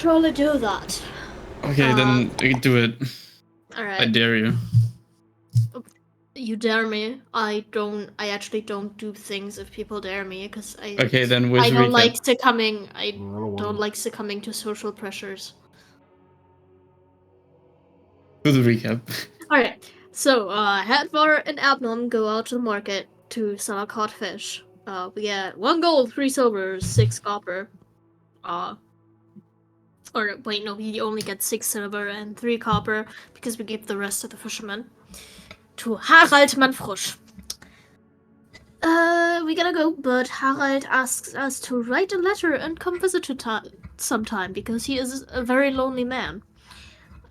surely do that. Okay, then we can do it. All I right. dare you. You dare me? I actually don't do things if people dare me because Okay, then I where's don't recap? like succumbing. I don't don't wanna. like succumbing to social pressures. Do the recap. All right. So, Hadvar and Abnom go out to the market to sell caught fish. We get 1 gold, 3 silver, 6 copper. Or wait, no, we only get 6 silver and 3 copper because we give the rest to the fishermen. To Harald Manfrosch. We gotta go, but Harald asks us to write a letter and come visit sometime because he is a very lonely man.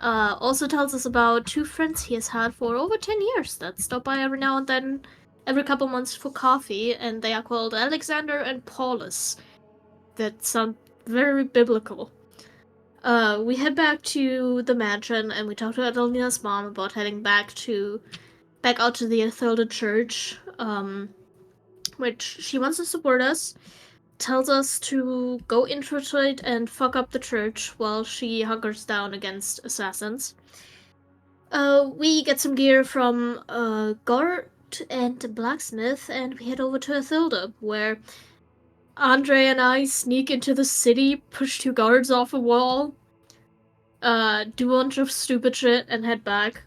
Also tells us about 2 friends he has had for over 10 years that stop by every now and then, every couple months for coffee, and they are called Alexander and Paulus. That sound very biblical. We head back to the mansion and we talk to Adelina's mom about heading back out to the Ethilda church, which she wants to support us. Tells us to go infiltrate and fuck up the church while she hunkers down against assassins. We get some gear from Gart and the blacksmith, and we head over to Ethilda, where Andre and I sneak into the city, push 2 guards off a wall, do a bunch of stupid shit, and head back.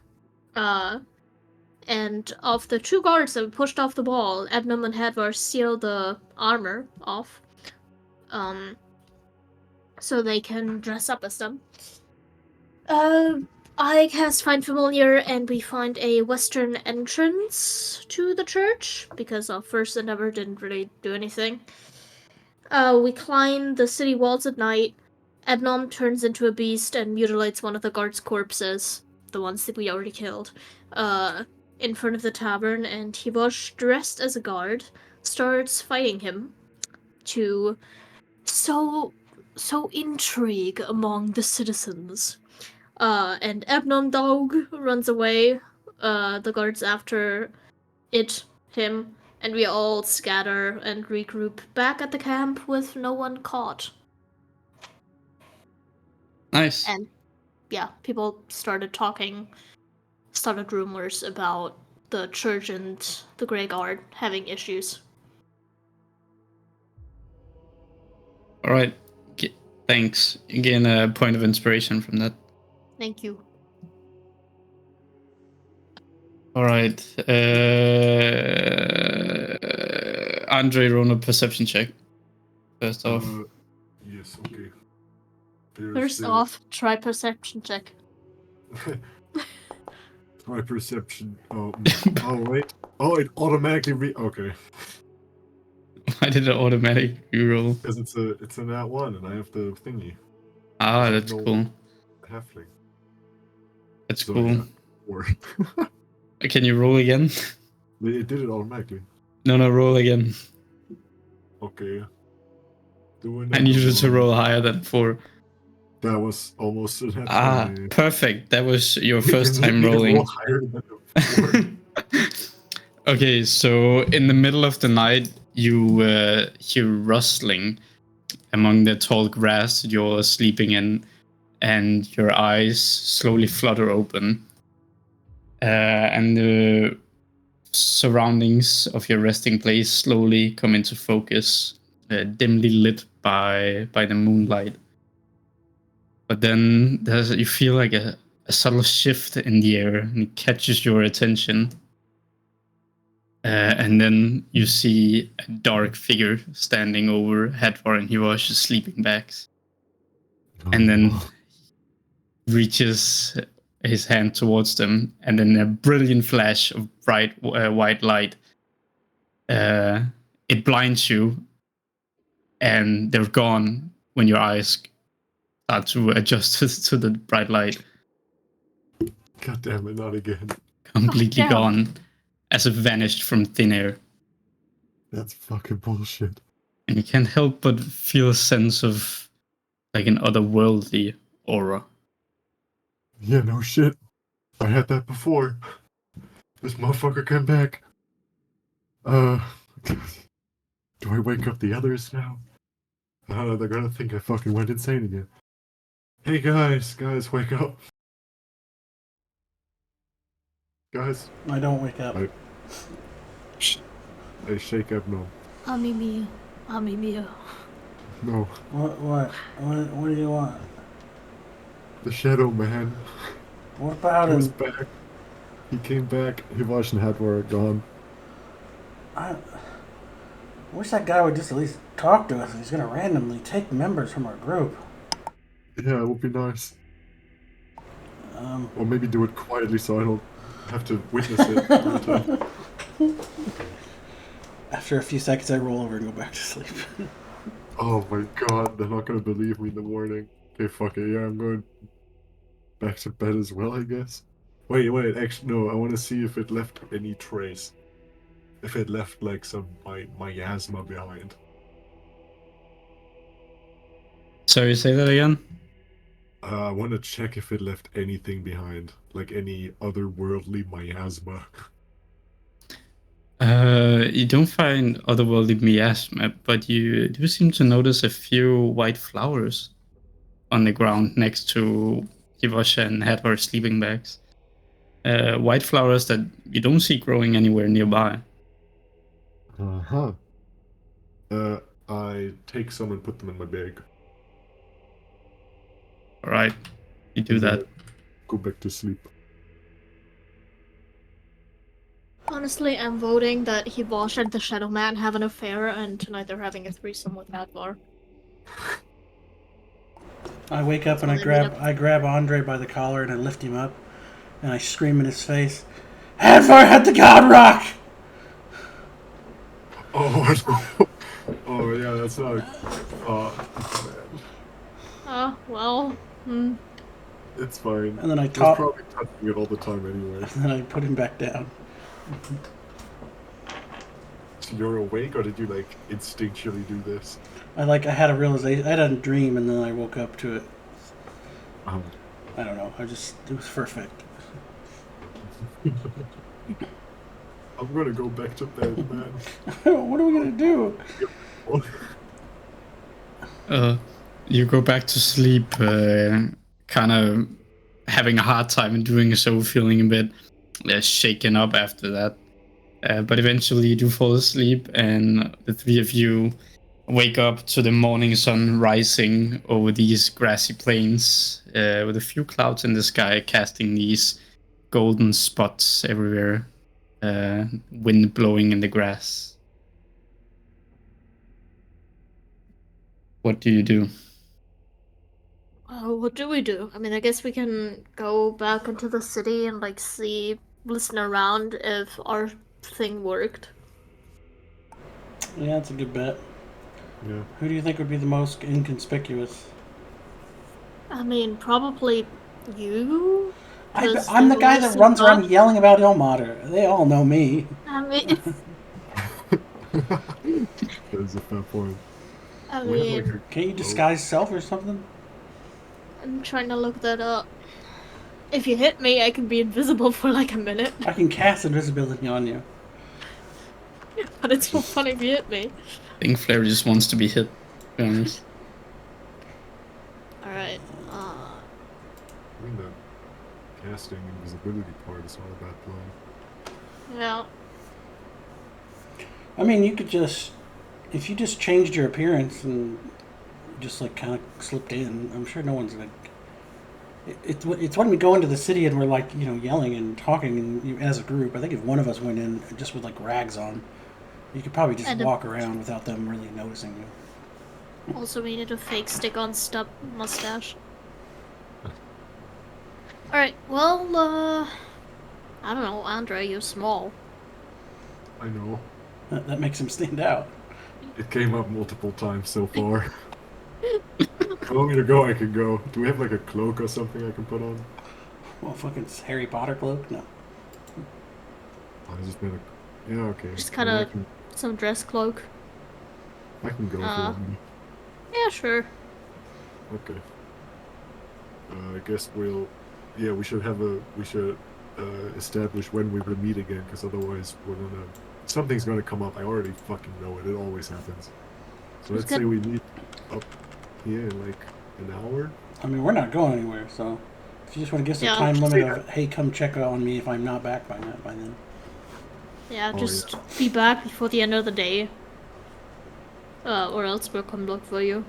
And of the 2 guards that we pushed off the wall, Abnum and Hadvar steal the armor off. So they can dress up as them. I cast Find Familiar, and we find a western entrance to the church, because our first endeavor didn't really do anything. We climb the city walls at night. Abnom turns into a beast and mutilates one of the guards' corpses, the ones that we already killed, in front of the tavern, and he was dressed as a guard, starts fighting him to sow intrigue among the citizens. And Abnom Dog runs away. The guards after him, and we all scatter and regroup back at the camp with no one caught. Nice. And yeah, people started rumors about the church and the Grey Guard having issues. All right. Thanks. Again, a point of inspiration from that. Thank you. All right. Andre, roll a perception check. First off. Yes, okay. First off, try perception check. My perception. Oh, wait. Oh, it automatically okay. Why did it automatically reroll? Because it's a nat 1 and I have the thingy. Ah, that's cool. Halfling. That's So, cool. Yeah, Can you roll again? it did it automatically. No, roll again. Okay. I need you to roll higher than 4. That was almost a nat 20. Perfect. That was your first time rolling. Roll higher than a 4. Okay, so in the middle of the night, you hear rustling among the tall grass you're sleeping in, and your eyes slowly flutter open. And the surroundings of your resting place slowly come into focus, dimly lit by the moonlight. But then you feel like a subtle shift in the air, and it catches your attention. And then you see a dark figure standing over Hadvar and Hirosh's sleeping bags. And then reaches his hand towards them, and then a brilliant flash of bright white light. It blinds you, and they're gone when your eyes start to adjust to the bright light. God damn it, not again. Completely gone, as if vanished from thin air. That's fucking bullshit. And you can't help but feel a sense of like an otherworldly aura. Yeah, no shit. I had that before. This motherfucker came back. Do I wake up the others now? They're gonna think I fucking went insane again. Hey guys, wake up. Guys, I don't wake up. I shake up. No, Ami mio. Ami mio. no. What do you want? The Shadow Man. What about He was him? back. He came back. Hivash and Hadwar are gone. I wish that guy would just at least talk to us. He's gonna randomly take members from our group. Yeah, it would be nice. Um, Or maybe do it quietly so I don't have to witness it all the time. After a few seconds, I roll over and go back to sleep. Oh my god, they're not gonna believe me in the morning. Okay, fuck it. Yeah, I'm going back to bed as well, I guess. Wait, actually, no, I want to see if it left any trace. If it left, like, some miasma behind. Sorry, say that again. I want to check if it left anything behind, like any otherworldly miasma. You don't find otherworldly miasma, but you do seem to notice a few white flowers on the ground next to Yivosha and Hadvar sleeping bags. White flowers that you don't see growing anywhere nearby. Uh-huh. I take some and put them in my bag, All right, you do and then I that. go back to sleep. Honestly, I'm voting that Hibosh and the Shadow Man have an affair, and tonight they're having a threesome with Advar. I wake up That's and all they meet up. I grab Andre by the collar and I lift him up, and I scream in his face, "Hadvar had the God Rock!" Oh, oh yeah, that's not. Man. Well, It's fine. And then I He was talk, probably touching it all the time anyway. and then I put him back down. So you're awake, or did you like instinctually do this? I had a realization. I had a dream, and then I woke up to it. Um, I don't know. It was perfect. I'm gonna go back to bed, man. What are we gonna do? You go back to sleep, kind of having a hard time in doing so, feeling a bit shaken up after that. But eventually you do fall asleep, and the three of you wake up to the morning sun rising over these grassy plains, with a few clouds in the sky casting these golden spots everywhere, wind blowing in the grass. What do you do? what do we do? I mean, I guess we can go back into the city and like listen around if our thing worked. Yeah, that's a good bet. Yeah. Who do you think would be the most inconspicuous? I mean, probably you. 'Cause I'm the you guy that listen runs around up. yelling about Ilmater. They all know me. I mean, That is a fair point. I We have like mean, Can't you disguise self or something? I'm trying to look that up. If you hit me, I can be invisible for like a minute. I can cast invisibility on you. But it's so funny if you hit me. I think Flair just wants to be hit, to be honest. Alright, I mean, the casting invisibility part is not a bad plan. yeah. I mean, you could if you just changed your appearance and just like kind of slipped in, I'm sure no one's gonna. It's when we go into the city and we're like, yelling and talking and as a group. I think if one of us went in just with like rags on, you could probably just And walk around without them really noticing you. also we need a fake stick-on stub mustache. Alright, well, I don't know, Andre, you're small. I know. That makes him stand out. It came up multiple times so far. If you want me to go, I can go. Do we have like a cloak or something I can put on? Well, fucking Harry Potter cloak? No. I just made a. Yeah, okay. Just Well, kinda some dress cloak. I can go if you want me. Yeah, sure. Okay. I guess we'll. Yeah, we should establish when we will meet again, because otherwise something's gonna come up. I already fucking know it. It always happens. So let's say we meet up here in like an hour. I mean, we're not going anywhere, so if you just want to give us a Yeah. time limit of, hey, come check on me if I'm not back by then. Yeah, Oh, just yeah. be back before the end of the day. Or else we'll come look for you.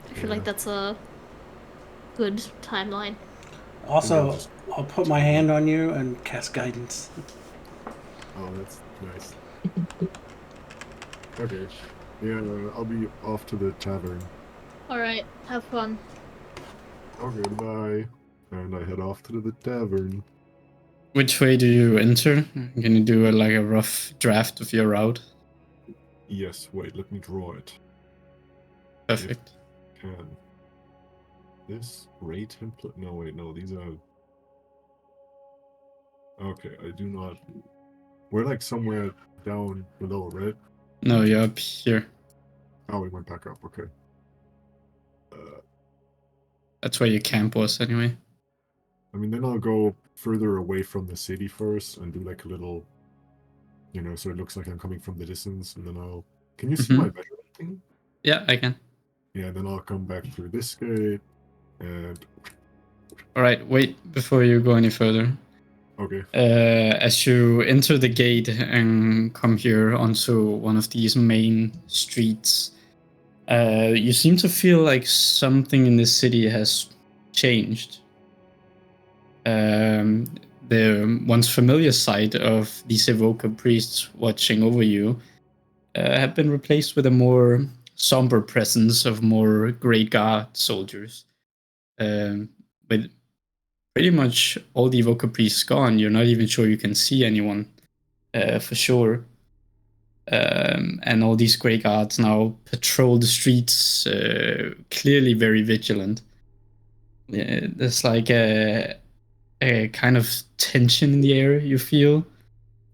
I feel like Yeah. that's a good timeline. Also, just- I'll put my hand on you and cast guidance. Oh, that's nice. Okay. Yeah, I'll be off to the tavern. Alright, have fun. Okay, bye. And I head off to the tavern. Which way do you enter? Can you do like a rough draft of your route? Yes, wait, let me draw it. Perfect. Can. This gray template? No, wait, no, these are. Okay, I do not. We're like somewhere down below, right? No, you're up here. Oh, we went back up, okay. Uh, That's where your camp was anyway. I mean, then I'll go further away from the city first and do like a little, so it looks like I'm coming from the distance, and then I'll. Can you see my measurement thing? Yeah, I can. Yeah, then I'll come back through this gate, and All right, wait before you go any further. okay. As you enter the gate and come here onto one of these main streets, you seem to feel like something in the city has changed. The once familiar sight of these evoker priests watching over you have been replaced with a more somber presence of more Great Guard soldiers. With pretty much all the evoker priests gone, you're not even sure you can see anyone for sure. And all these Grey Guards now patrol the streets, clearly very vigilant. There's like a kind of tension in the air you feel,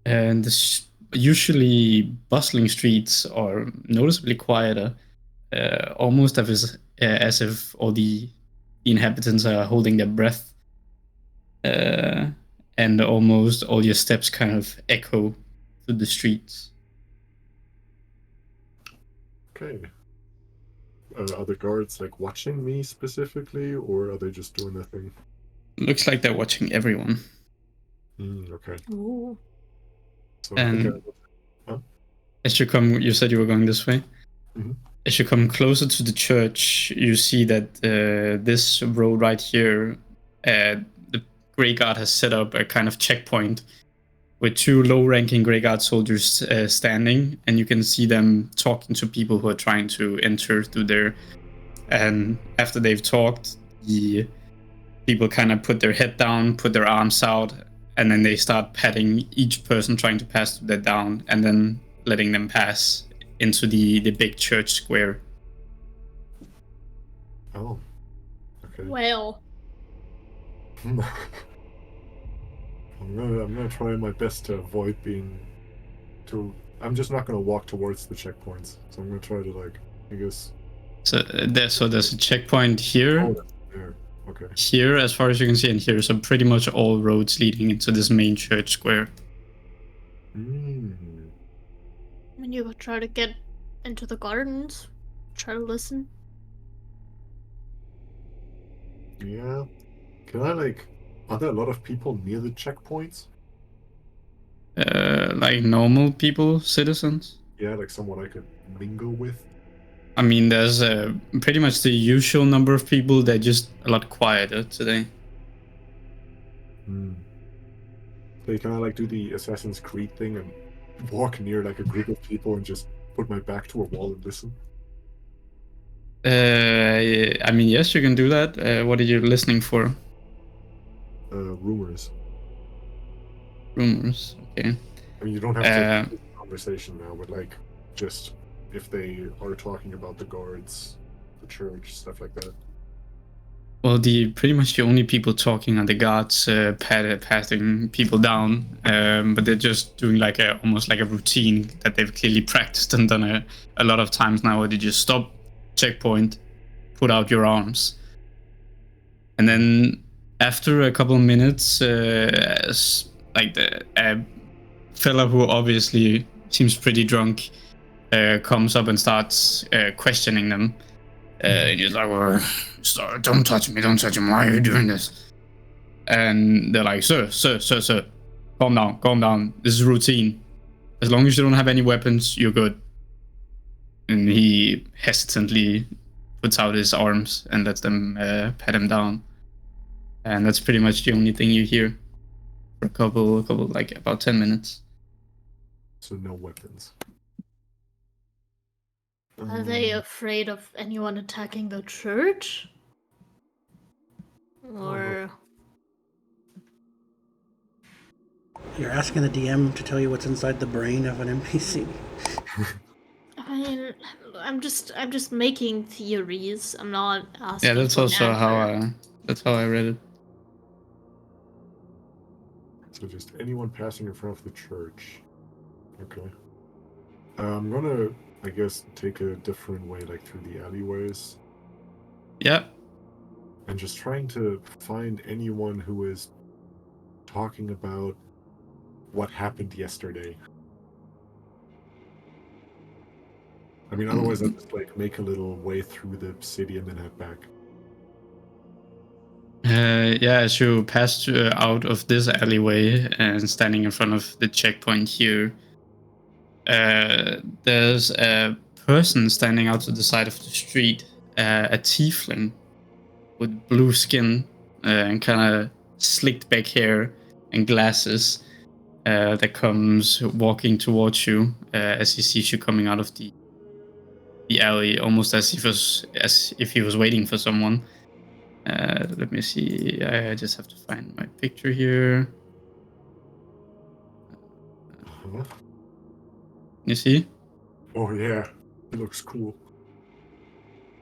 and the usually bustling streets are noticeably quieter, almost as if all the inhabitants are holding their breath, and almost all your steps kind of echo through the streets. Okay. Are the guards like watching me specifically, or are they just doing their thing? Looks like they're watching everyone. Okay. Ooh. So And Huh? as you come, you said you were going this way. Mhm. As you come closer to the church, you see that this road right here, the Grey Guard has set up a kind of checkpoint with two low-ranking Grey Guard soldiers standing, and you can see them talking to people who are trying to enter through there. And after they've talked, the people kind of put their head down, put their arms out, and then they start patting each person trying to pass through down, and then letting them pass into the big church square. Oh. Okay. Well, I'm gonna try my best to avoid being too. I'm just not gonna walk towards the checkpoints. So I'm gonna try to I guess. So there's a checkpoint here, Oh, that's there. Okay. here as far as you can see, and here. So pretty much all roads leading into this main church square. Mm. when you try to get into the gardens, try to listen. Yeah. Can I Are there a lot of people near the checkpoints? Like normal people, citizens. Yeah, like someone I could mingle with. I mean, there's pretty much the usual number of people. They're just a lot quieter today. Hmm. So can I do the Assassin's Creed thing and walk near a group of people and just put my back to a wall and listen? I mean, yes, you can do that. What are you listening for? Rumors. Rumors. Okay. I mean, you don't have to have a conversation now, but just if they are talking about the guards, the church, stuff like that. Well, pretty much the only people talking are the guards patting people down, but they're just doing almost like a routine that they've clearly practiced and done a lot of times now, where they just stop, checkpoint, put out your arms, and then after a couple of minutes, a fella who obviously seems pretty drunk comes up and starts questioning them. And he's like, well, don't touch me, don't touch me. Why are you doing this? And they're like, sir, calm down. This is routine. As long as you don't have any weapons, you're good. And he hesitantly puts out his arms and lets them pat him down. And that's pretty much the only thing you hear for a couple, like about 10 minutes. So no weapons. Are they afraid of anyone attacking the church? Or You're asking the DM to tell you what's inside the brain of an NPC. I mean, I'm just making theories. I'm not asking. Yeah, that's for an also answer. that's how I read it. So just anyone passing in front of the church. Okay. I'm gonna, I guess, take a different way, like through the alleyways, Yeah. and just trying to find anyone who is talking about what happened yesterday. I mean, otherwise I'll just like make a little way through the city and then head back. Yeah, as you pass out of this alleyway and standing in front of the checkpoint here, there's a person standing out to the side of the street, a tiefling with blue skin and kind of slicked back hair and glasses that comes walking towards you as he sees you coming out of the alley, almost as if he was waiting for someone. Let me see. I just have to find my picture here. Huh? You see? Oh yeah, it looks cool.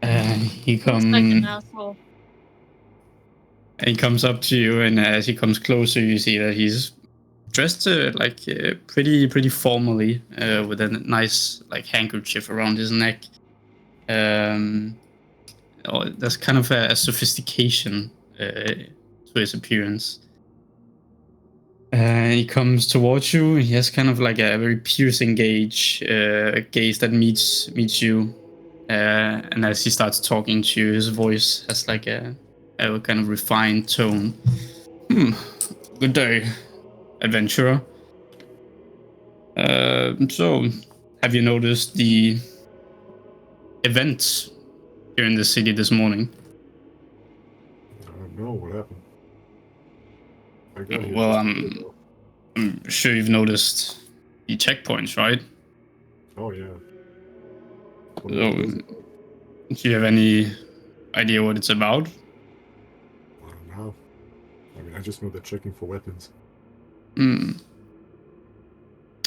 He Looks like an asshole. comes up to you, and as he comes closer, you see that he's dressed pretty formally, with a nice like handkerchief around his neck. There's kind of a sophistication to his appearance. He comes towards you. He has kind of like a very piercing gaze that meets you. And as he starts talking to you, his voice has like a kind of refined tone. Good day, adventurer. So, have you noticed the events here in the city this morning? I don't know what happened. I got here Well, just a bit ago. I'm sure you've noticed the checkpoints, right? Oh yeah. What So, is it? do you have any idea what it's about? I don't know. I mean, I just know they're checking for weapons. Hmm.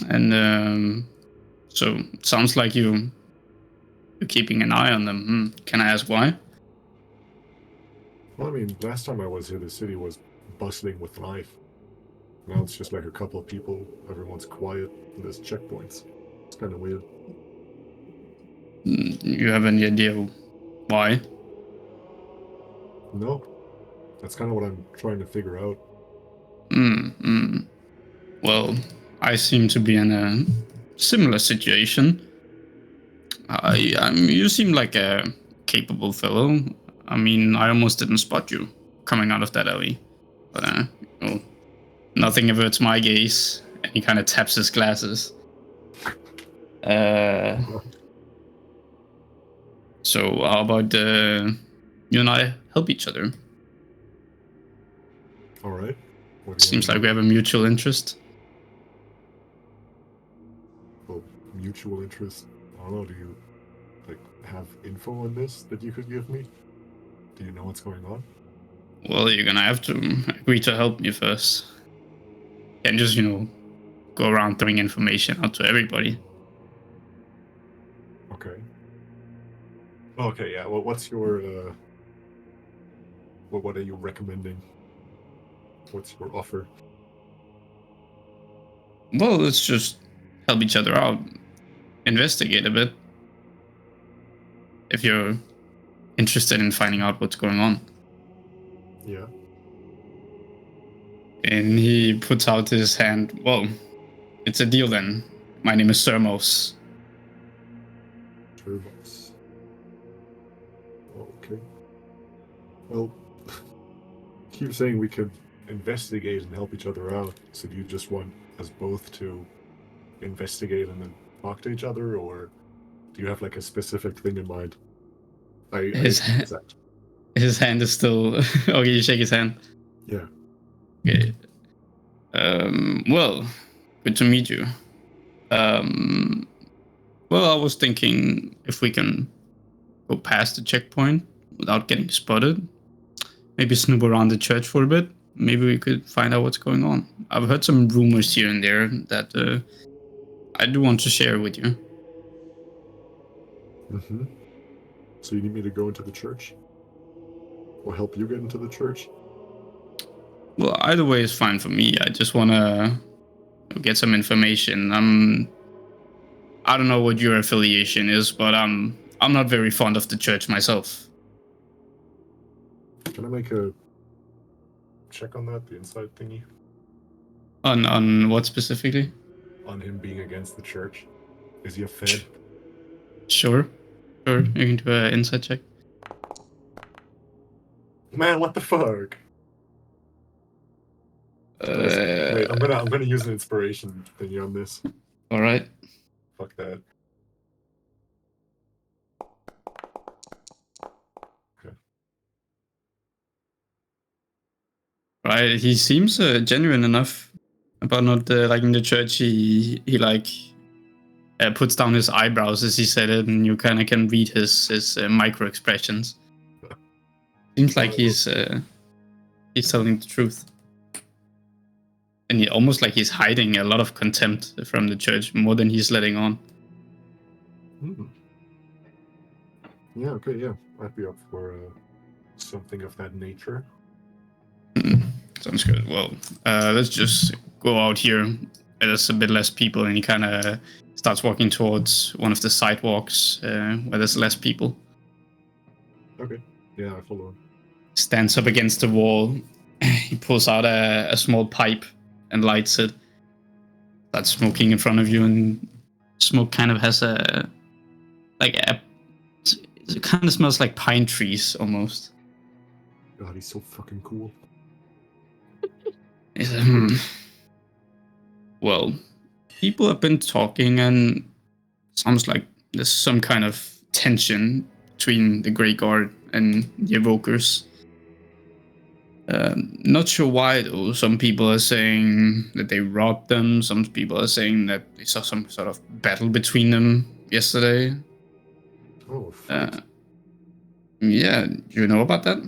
And so it sounds like you're keeping an eye on them. Can I ask why? Well, I mean, last time I was here, the city was bustling with life. Now it's just like a couple of people. Everyone's quiet. And there's checkpoints. It's kind of weird. You have any idea why? No, that's kind of what I'm trying to figure out. Well, I seem to be in a similar situation. You seem like a capable fellow. I mean, I almost didn't spot you coming out of that alley. But, well, nothing averts my gaze. And he kind of taps his glasses. So how about you and I help each other? All right. What do you Seems wanna like we have a mutual interest. do? Well, mutual interest. I don't know. Do you like have info on this that you could give me? Do you know what's going on? Well, you're gonna have to agree to help me first. And just, go around throwing information out to everybody. Okay. Okay. Yeah. Well, what's your what are you recommending? What's your offer? Well, let's just help each other out. Investigate a bit. If you're interested in finding out what's going on. Yeah. And he puts out his hand. Well, it's a deal then. My name is Sermos. Turbos. Well, keep saying we could investigate and help each other out. So do you just want us both to investigate and then talk to each other, or do you have like a specific thing in mind? I His is that his hand is still. Okay, you shake his hand. yeah. Okay. Well, good to meet you. Well, I was thinking if we can go past the checkpoint without getting spotted, maybe snoop around the church for a bit. Maybe we could find out what's going on. I've heard some rumors here and there that I do want to share with you. Mm-hmm. So you need me to go into the church, or help you get into the church? Well, either way is fine for me. I just want to get some information. I don't know what your affiliation is, but I'm not very fond of the church myself. Can I make a check on that, the inside thingy, On what specifically? on him being against the church? Is he a Fed? Sure, sure. You can do an insight check. Man, what the fuck? Wait, I'm gonna use an inspiration thingy on this. All right. Fuck that. Okay. Right. He seems genuine enough about not liking the church. He like puts down his eyebrows as he said it, and you kind of can read his micro expressions. Seems like he's telling the truth, and he almost like he's hiding a lot of contempt from the church more than he's letting on. Hmm. Yeah. Okay. Yeah. I'd be up for something of that nature. Sounds good. Well, let's just go out here. There's a bit less people, and he kind of starts walking towards one of the sidewalks where there's less people. Okay. Yeah, I follow him. Stands up against the wall. He pulls out a small pipe and lights it. Starts smoking in front of you, and smoke kind of has a it kind of smells like pine trees almost. God, he's so fucking cool. He's like, Well, people have been talking, and sounds like there's some kind of tension between the Grey Guard and the Evokers. Not sure why though. Some people are saying that they robbed them. Some people are saying that they saw some sort of battle between them yesterday. Oh, fuck. Yeah, do you know about that?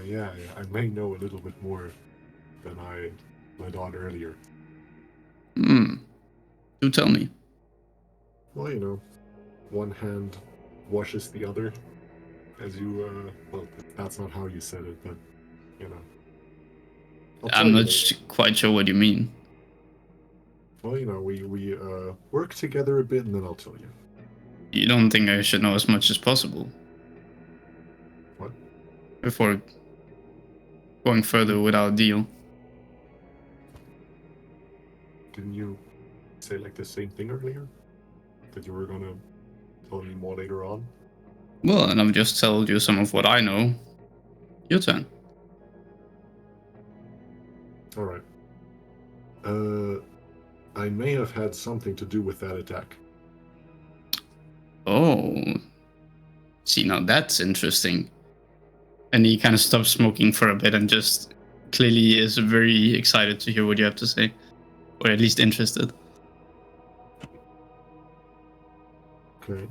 Yeah, I may know a little bit more than I let on earlier. Do tell me. Well, you know, one hand washes the other, as you, well, that's not how you said it, but, you know. I'm not quite sure what you mean. Well, you know, we work together a bit, and then I'll tell you. You don't think I should know as much as possible? What? Before going further with our deal. Didn't you say, like, the same thing earlier? That you were gonna tell me more later on? Well, and I've just told you some of what I know. Your turn. Alright. I may have had something to do with that attack. Oh. See, now that's interesting. And he kind of stops smoking for a bit and just clearly is very excited to hear what you have to say. Or at least interested. Okay.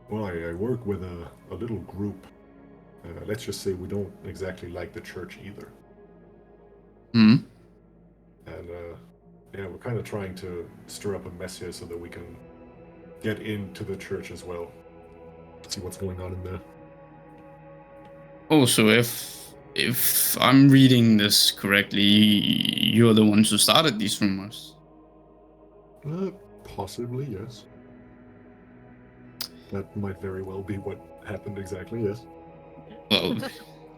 Well, I work with a little group. Let's just say we don't exactly like the church either. Hmm. And, yeah, we're kind of trying to stir up a mess here so that we can get into the church as well. See what's going on in there. Also, if I'm reading this correctly, you're the ones who started these rumors. Possibly, yes. That might very well be what happened exactly, yes. Well,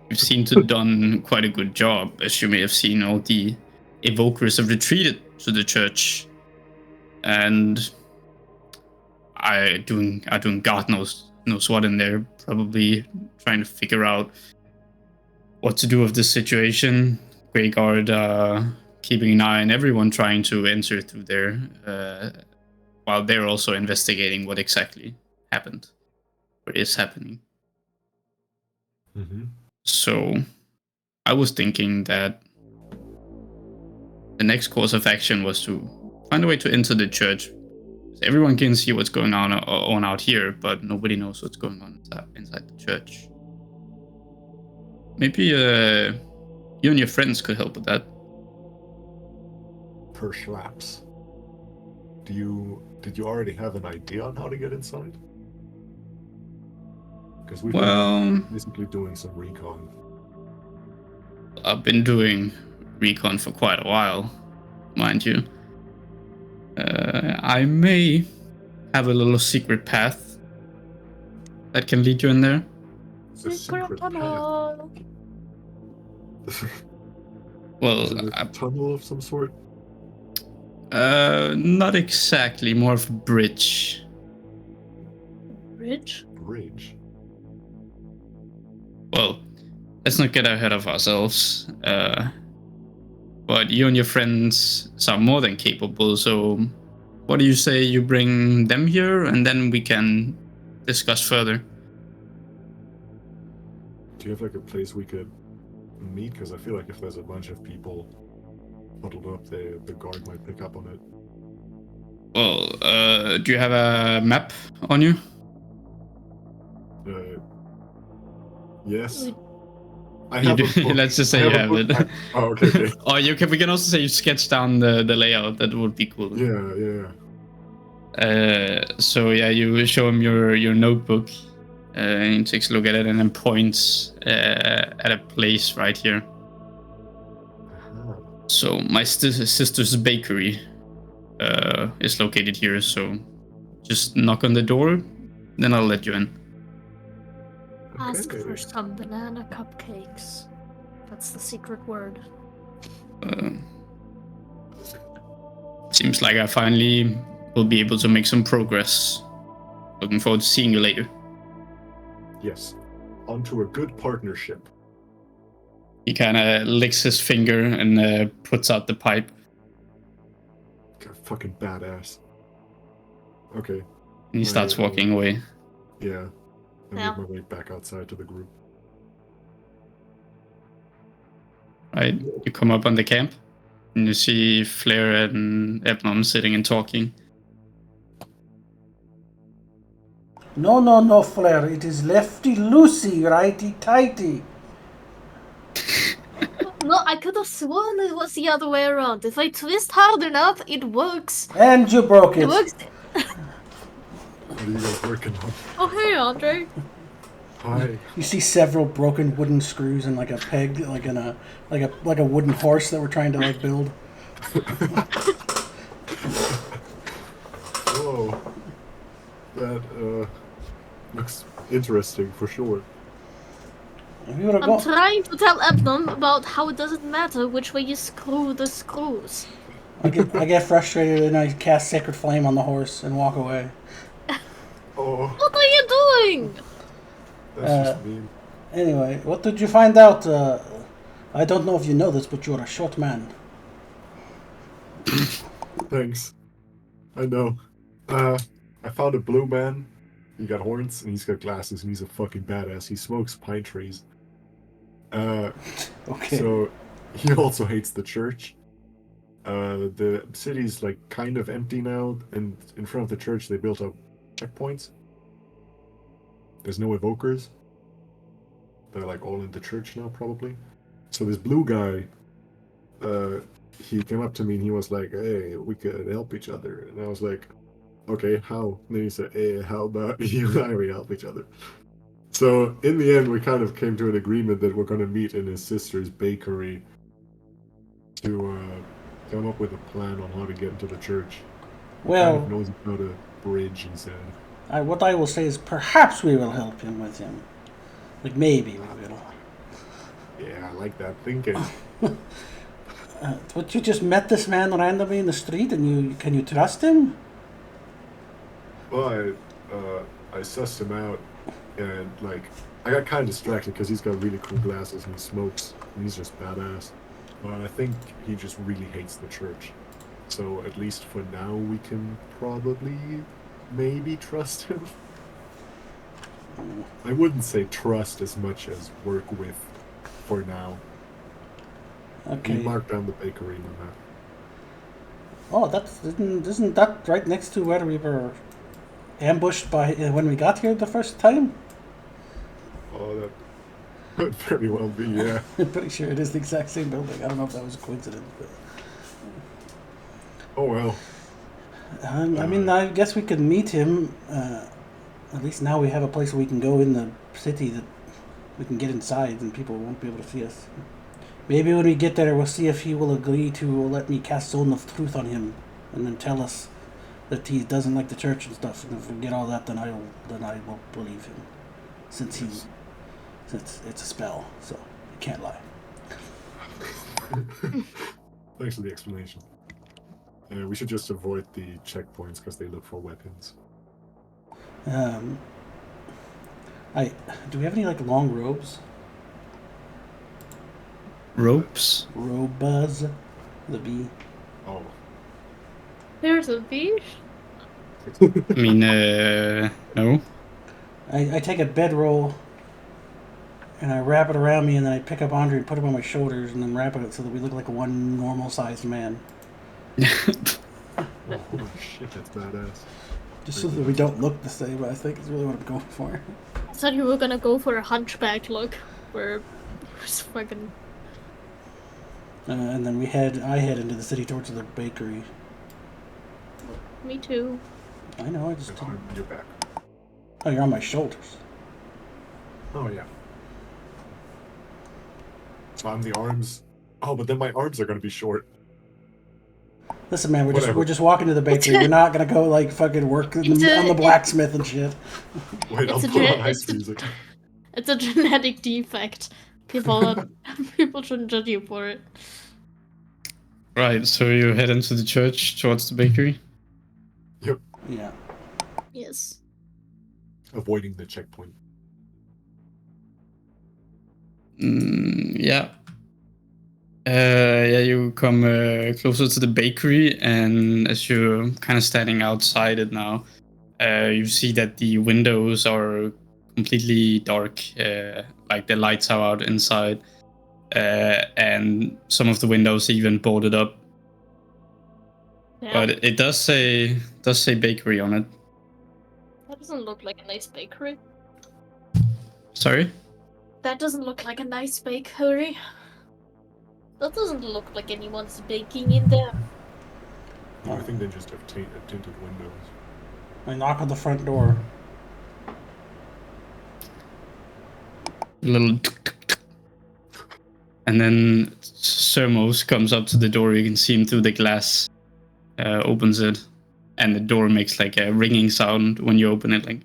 you seem to have done quite a good job. As you may have seen, all the evokers have retreated to the church. And are doing God knows what in there, probably trying to figure out what to do with this situation. Grey Guard keeping an eye on everyone trying to enter through there, while they're also investigating what exactly happened or is happening. Mm-hmm. So I was thinking that the next course of action was to find a way to enter the church. Everyone can see what's going on out here, but nobody knows what's going on inside the church. Maybe you and your friends could help with that. Perhaps. Did you already have an idea on how to get inside? Because we've been basically doing some recon. I've been doing recon for quite a while, mind you. I may have a little secret path that can lead you in there. It's a secret tunnel. path. Well, Is it a tunnel of some sort? not exactly. More of a bridge. Bridge? Bridge. Well, let's not get ahead of ourselves. But you and your friends are more than capable, so what do you say you bring them here and then we can discuss further? Do you have like a place we could meet? Because I feel like if there's a bunch of people huddled up, the guard might pick up on it. Well, do you have a map on you? Yes. I You have do. a book. Let's just say you have it. Oh, okay. Or we can also say you sketch down the layout. That would be cool. Yeah. So yeah, you show him your notebook, and he takes a look at it and then points at a place right here. So my sister's bakery is located here. So just knock on the door, then I'll let you in. Ask for some banana cupcakes. That's the secret word. Seems like I finally will be able to make some progress. Looking forward to seeing you later. Yes. Onto a good partnership. He kind of licks his finger and puts out the pipe. God, fucking badass. Okay. And he starts walking away. Yeah. I Yeah. make my way back outside to the group. Right, you come up on the camp, and you see Flair and Ebnom sitting and talking. No, Flair. It is lefty loosey, righty tighty. No, I could have sworn it was the other way around. If I twist hard enough, it works. And you broke it. It works. What are you guys working on? Oh, hey, Andre. Hi. You see several broken wooden screws and like a peg, like in a wooden horse that we're trying to like build. Whoa. That looks interesting for sure. If you would've I'm trying to tell Ebnon about how it doesn't matter which way you screw the screws. I get frustrated and I cast Sacred Flame on the horse and walk away. Oh, What are you doing? that's just mean. Anyway, what did you find out? I don't know if you know this, but you're a short man. Thanks. I know. I found a blue man. He got horns and he's got glasses and he's a fucking badass. He smokes pine trees. Okay. So he also hates the church. The city's like kind of empty now, and in front of the church they built up checkpoints. There's no evokers. They're like all in the church now, probably. So this blue guy, he came up to me and he was like, "Hey, we could help each other." And I was like, "Okay, how?" And then he said, "Hey, how about you and I we help each other?" So in the end, we kind of came to an agreement that we're going to meet in his sister's bakery to come up with a plan on how to get into the church. Well, Kind of knows about a bridge, he said. what I will say is perhaps we will help him with him. Like maybe we will. Yeah, I like that thinking. But you just met this man randomly in the street, and can you trust him? But I sussed him out, and like I got kind of distracted because he's got really cool glasses and he smokes, and he's just badass. But I think he just really hates the church. So at least for now, we can probably maybe trust him. I wouldn't say trust as much as work with for now. Okay. He marked down the bakery on that. Oh, isn't that right next to where we were ambushed by when we got here the first time? Oh, that could very well be, yeah. I'm pretty sure it is the exact same building. I don't know if that was a coincidence, but Oh well. I mean, I guess we could meet him. At least now we have a place where we can go in the city that we can get inside, and people won't be able to see us. Maybe when we get there, we'll see if he will agree to let me cast Zone of Truth on him, and then tell us that he doesn't like the church and stuff. And if we get all that, then I will believe him, since it's a spell, so you can't lie. Thanks for the explanation. We should just avoid the checkpoints because they look for weapons. Do we have any like long robes? Ropes? Robes, the B. Oh. There's a beach. I mean, no. I take a bedroll and I wrap it around me, and then I pick up Andre and put him on my shoulders, and then wrap it so that we look like one normal-sized man. Oh shit, that's badass. Just so that we don't look the same, I think is really what I'm going for. I thought you were gonna go for a hunchback look, where it's fucking. And then I head into the city towards the bakery. Me too. I know, I just Oh, didn't. you're back. Oh, you're on my shoulders. Oh yeah. So I'm the arms. Oh, but then my arms are gonna be short. Listen, man, Whatever. we're just walking to the bakery. We're not gonna go like fucking work on the blacksmith and shit. Wait, I'll It's a put on gen- ice it's a- music. It's a genetic defect. People shouldn't judge you for it. Right, so you head into the church towards the bakery. Yeah. Yes. Avoiding the checkpoint. Yeah. Yeah, you come closer to the bakery, and as you're kind of standing outside it now, you see that the windows are completely dark, like the lights are out inside, and some of the windows even boarded up. Yeah. But it does say bakery on it. That doesn't look like a nice bakery. Sorry? That doesn't look like a nice bakery. That doesn't look like anyone's baking in there. I think they just have tinted windows. I knock on the front door. A little and then Sermos comes up to the door. You can see him through the glass, opens it, and the door makes like a ringing sound when you open it, like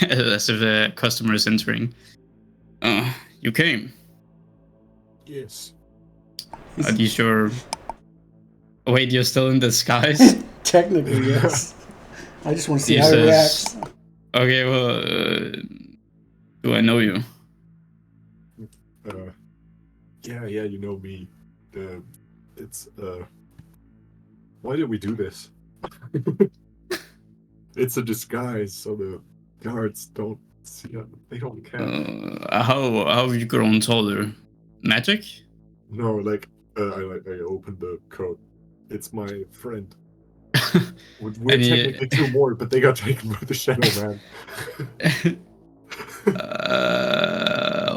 as if a customer is entering. You came. Yes. Are these your... Wait, you're still in disguise? Technically, yes. I just want to see He how he says- reacts. Okay, well, do I know you? Yeah, you know me. Why did we do this? It's a disguise, so the guards don't see it. They don't care. How have you grown taller? Magic? No, like, I opened the coat. It's my friend. We're And he- technically two more, but they got taken by the Shadow Man.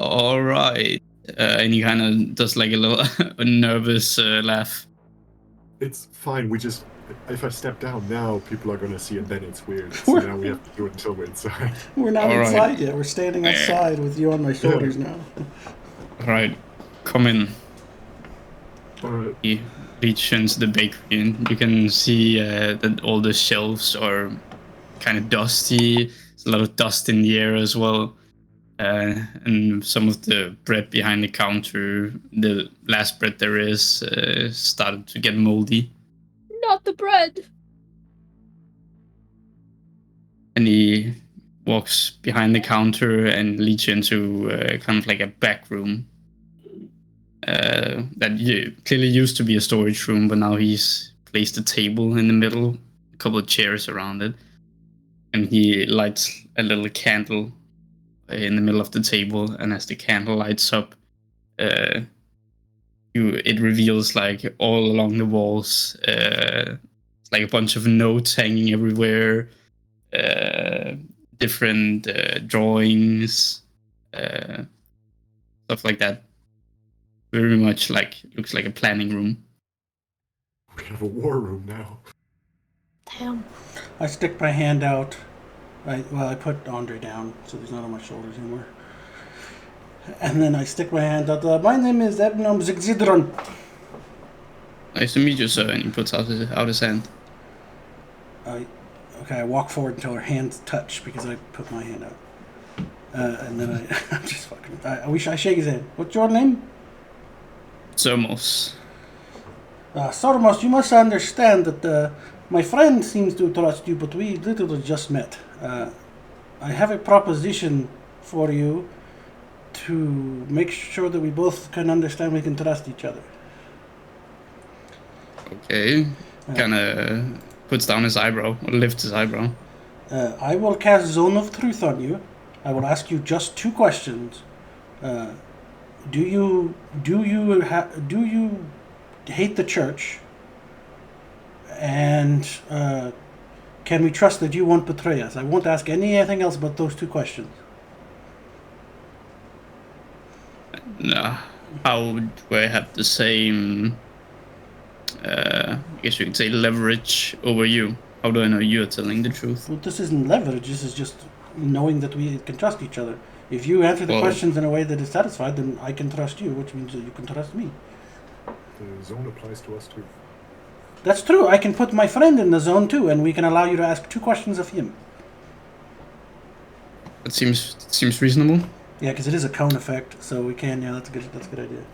All right. And he kind of does like a little a nervous laugh. It's fine. If I step down now, people are gonna see it. Then it's weird. So now we have to do it until we're inside. We're not All right. inside yet. We're standing outside with you on my shoulders now. All right, come in. Alright. He reaches into the bakery, and you can see that all the shelves are kind of dusty. There's a lot of dust in the air as well. And some of the bread behind the counter, the last bread there is, started to get moldy. Not the bread. And he walks behind the counter and leads you into kind of like a back room that clearly used to be a storage room, but now he's placed a table in the middle, a couple of chairs around it, and he lights a little candle in the middle of the table. And as the candle lights up, it reveals like all along the walls, like a bunch of notes hanging everywhere, different drawings, stuff like that. Very much looks like a planning room. We have a war room now. Damn. I stick my hand out. I put Andre down so he's not on my shoulders anymore. And then I stick my hand out. My name is Ebnom Zigzidron. Nice to meet you, sir. And he puts out his hand. I walk forward until our hands touch because I put my hand out. And then I'm just fucking. I shake his hand. What's your name? Somos. Sormos, you must understand that my friend seems to trust you, but we literally just met. I have a proposition for you to make sure that we both can understand we can trust each other. Okay. Kind of puts down his eyebrow, or lifts his eyebrow. I will cast Zone of Truth on you. I will ask you just 2 questions. Do you hate the church? And can we trust that you won't betray us? I won't ask anything else but those 2 questions. How do I have the same, I guess you could say, leverage over you? How do I know you're telling the truth? Well, this isn't leverage. This is just knowing that we can trust each other. If you answer the questions in a way that is satisfied, then I can trust you, which means that you can trust me. The zone applies to us too. That's true. I can put my friend in the zone too, and we can allow you to ask 2 questions of him. That seems reasonable. Yeah, because it is a cone effect, so we can. Yeah, that's a good idea.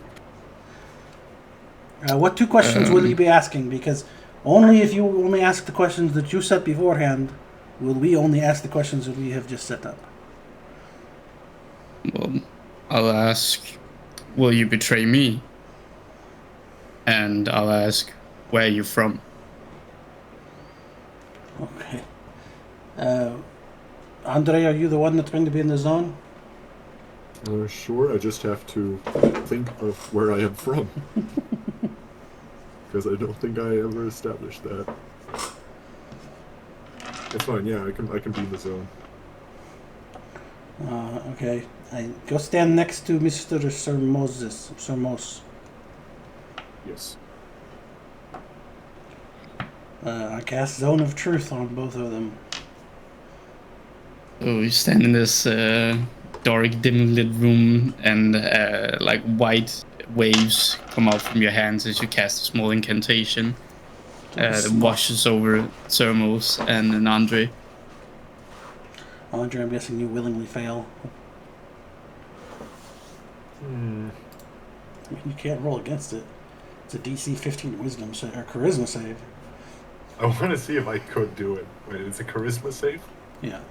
What 2 questions will you be asking? Because only if you only ask the questions that you set beforehand, will we only ask the questions that we have just set up. Well, I'll ask, will you betray me? And I'll ask, where are you from? Okay. Andre, are you the one that's going to be in the zone? Sure, I just have to think of where I am from. Because I don't think I ever established that. It's fine, yeah, I can be in the zone. Okay. I go stand next to Mr. Sermos. Yes. I cast Zone of Truth on both of them. So you stand in this dark, dim lit room, and like white waves come out from your hands as you cast a small incantation that washes over Thermos and then Andre. Andre, I'm guessing you willingly fail. I mean, you can't roll against it. It's a DC 15 Wisdom save or Charisma save. I want to see if I could do it. Wait, it's a charisma save? Yeah.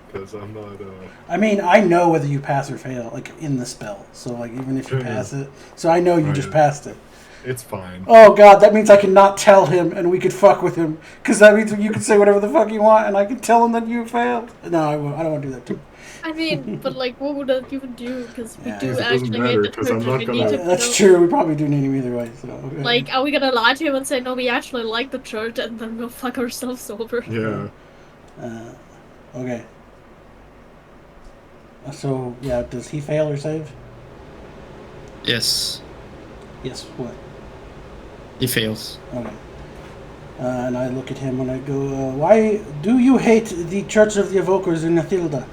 Because I'm not. I mean, I know whether you pass or fail, like in the spell. So, like, even if you pass it, so I know you just passed it. It's fine. Oh God, that means I can not tell him, and we could fuck with him, because that means you can say whatever the fuck you want, and I can tell him that you failed. No, I won't. I don't want to do that too. I mean, but like, what would that even do? Because we Yeah, do it doesn't actually matter, hate the 'cause I'm church, not and we gonna- need to That's know. true. We probably do need him either way. So. Okay. Like, are we gonna lie to him and say no? We actually like the church, and then we'll fuck ourselves over. Yeah. Okay. So yeah, does he fail or save? Yes, Yes. What? he fails. Okay. And I look at him and I go, why do you hate the Church of the Evokers in Athilda?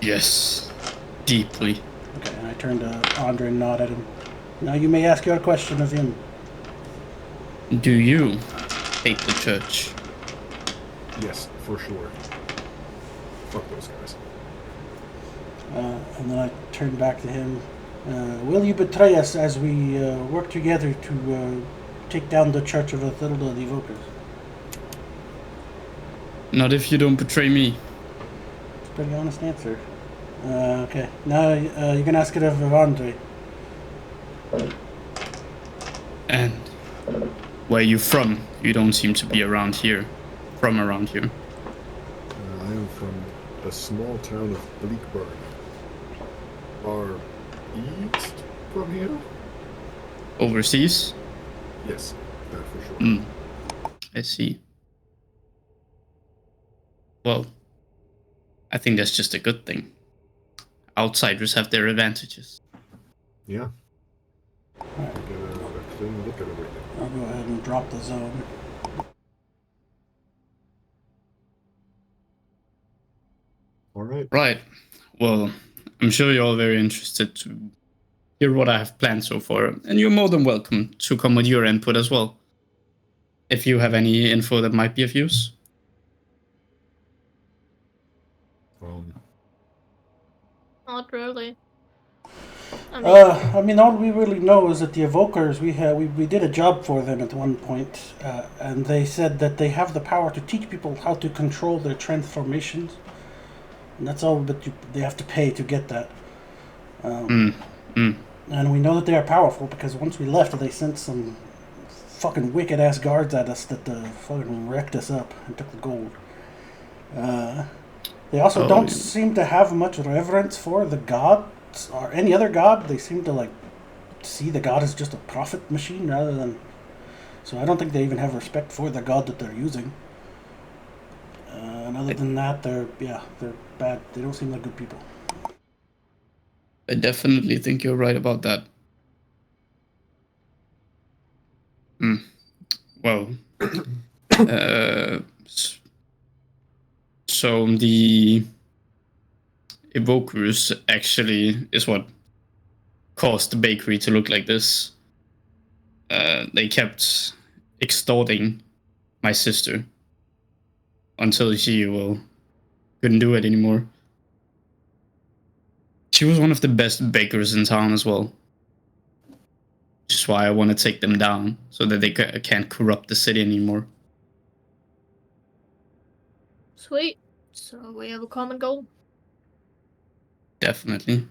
Yes, deeply. Okay, and I turn to Andre and nod at him. Now you may ask your question of him. Do you hate the church? Yes, for sure. Fuck those guys. And then I turn back to him. Will you betray us as we work together to take down the Church of Athilda, the Evokers? Not if you don't betray me. It's a pretty honest answer. Okay. Now you can ask it of Andre. And where you from? You don't seem to be around here. From around here. I am from a small town of Bleakburg. Far east from here? Overseas? Yes, that for sure. Hmm. I see. Well, I think that's just a good thing. Outsiders have their advantages. Yeah. Alright. Get a clean look at everything. I'll go ahead and drop the zone. All right. Right. Well, I'm sure you're all very interested to hear what I have planned so far, and you're more than welcome to come with your input as well. If you have any info that might be of use. Um, Not really. I mean, all we really know is that the evokers we did a job for them at one point, and they said that they have the power to teach people how to control their transformations, and that's all. But they have to pay to get that. And we know that they are powerful because once we left, they sent some fucking wicked ass guards at us that fucking wrecked us up and took the gold. They also Oh, don't yeah. seem to have much reverence for the gods or any other god. They seem to like see the god as just a profit machine rather than. So I don't think they even have respect for the god that they're using. And other than that, they're bad. They don't seem like good people. I definitely think you're right about that. Well, so the evokers actually is what caused the bakery to look like this. They kept extorting my sister until she couldn't do it anymore. She was one of the best bakers in town as well. Which is why I want to take them down so that they can't corrupt the city anymore. Sweet. So we have a common goal. Definitely.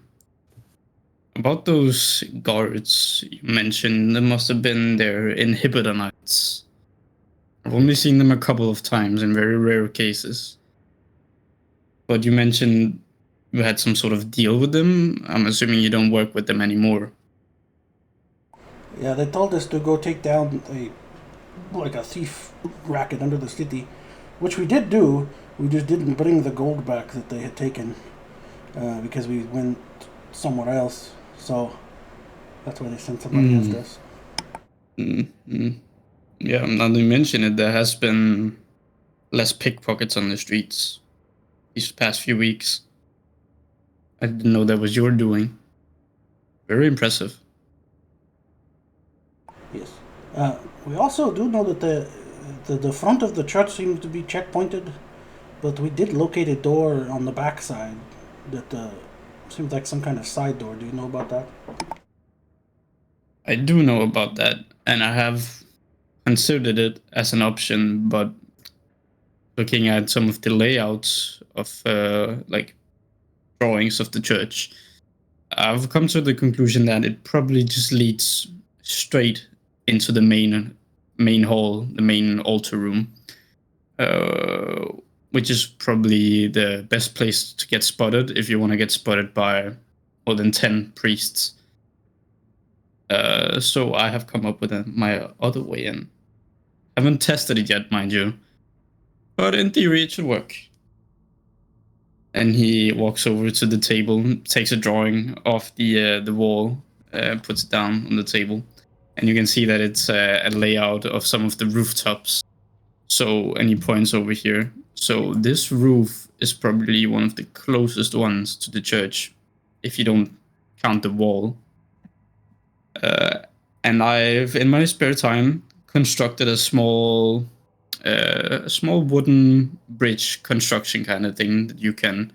About those guards you mentioned, they must have been their inhibitor knights. I've only seen them a couple of times in very rare cases. But you mentioned you had some sort of deal with them. I'm assuming you don't work with them anymore. Yeah, they told us to go take down a thief racket under the city, which we did do. We just didn't bring the gold back that they had taken because we went somewhere else. So that's why they sent somebody after us. Yeah, now that you mention it, there has been less pickpockets on the streets these past few weeks. I didn't know that was your doing. Very impressive. Yes. We also do know that the front of the church seems to be checkpointed, but we did locate a door on the back side that seems like some kind of side door. Do you know about that? I do know about that, and I have considered it as an option, but looking at some of the layouts of like drawings of the church, I've come to the conclusion that it probably just leads straight into the main hall, the main altar room, uh, which is probably the best place to get spotted if you want to get spotted by more than 10 priests. So I have come up with my other way in. Haven't tested it yet, mind you, but in theory it should work. And he walks over to the table, takes a drawing off the wall, puts it down on the table, and you can see that it's a layout of some of the rooftops. So, and he points over here. So this roof is probably one of the closest ones to the church, if you don't count the wall. And I've, in my spare time, constructed a small wooden bridge construction kind of thing that you can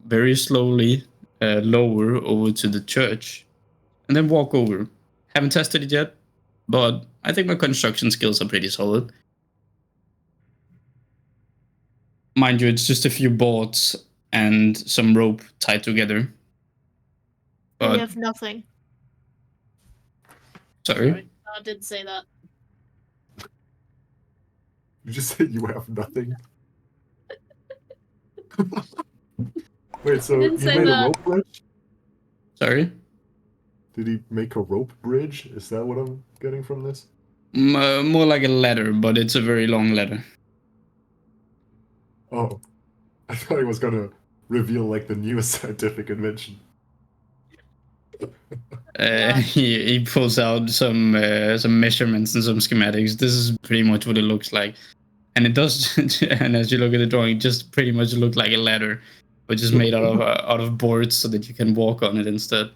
very slowly lower over to the church and then walk over. Haven't tested it yet, but I think my construction skills are pretty solid. Mind you, it's just a few boards and some rope tied together. We But have nothing. sorry. I didn't say that. You just said you have nothing. Wait, so didn't he say made a that. rope bridge? Sorry. Did he make a rope bridge? Is that what I'm getting from this? More like a ladder, but it's a very long ladder. Oh, I thought he was gonna reveal like the newest scientific invention. He pulls out some measurements and some schematics. This is pretty much what it looks like, and it does. And as you look at the drawing, it just pretty much look like a ladder, but just made out of boards so that you can walk on it instead.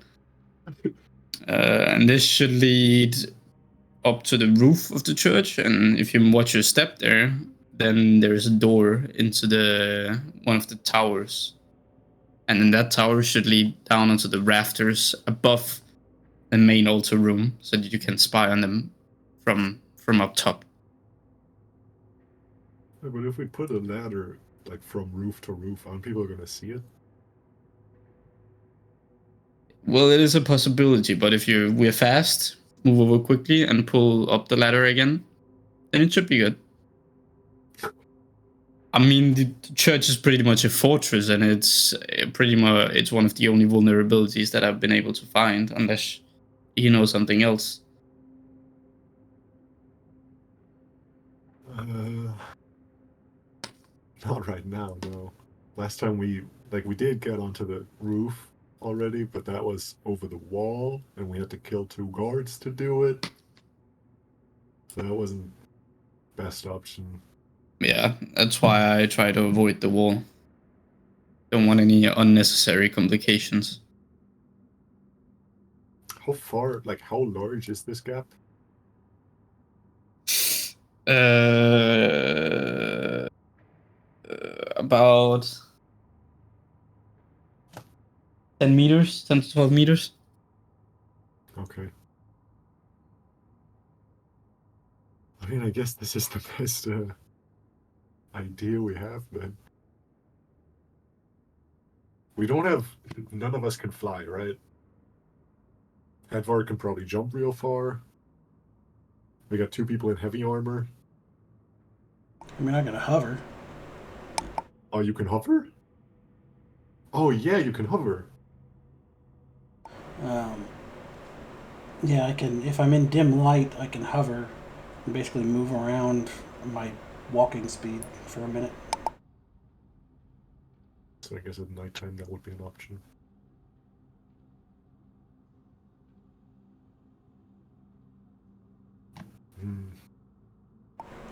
And this should lead up to the roof of the church. And if you watch your step there, then there's a door into the one of the towers, and then that tower should lead down onto the rafters above the main altar room, so that you can spy on them from up top. Yeah, but if we put a ladder like from roof to roof, aren't people gonna see it? Well, it is a possibility, but if we're fast, move over quickly, and pull up the ladder again, then it should be good. I mean, the church is pretty much a fortress, and it's it's one of the only vulnerabilities that I've been able to find, unless you know something else. Not right now, no. Last time we did get onto the roof already, but that was over the wall, and we had to kill 2 guards to do it. So that wasn't best option. Yeah, that's why I try to avoid the wall. Don't want any unnecessary complications. How far, like, how large is this gap? About 10 meters, 10 to 12 meters. Okay. I mean, I guess this is the best idea we have then. We don't have, none of us can fly, right? Edvard can probably jump real far. We got 2 people in heavy armor. I mean, I gotta hover. Oh, you can hover? Oh, yeah, you can hover. Yeah, I can. If I'm in dim light, I can hover and basically move around my walking speed for a minute. So I guess at nighttime that would be an option. Hmm.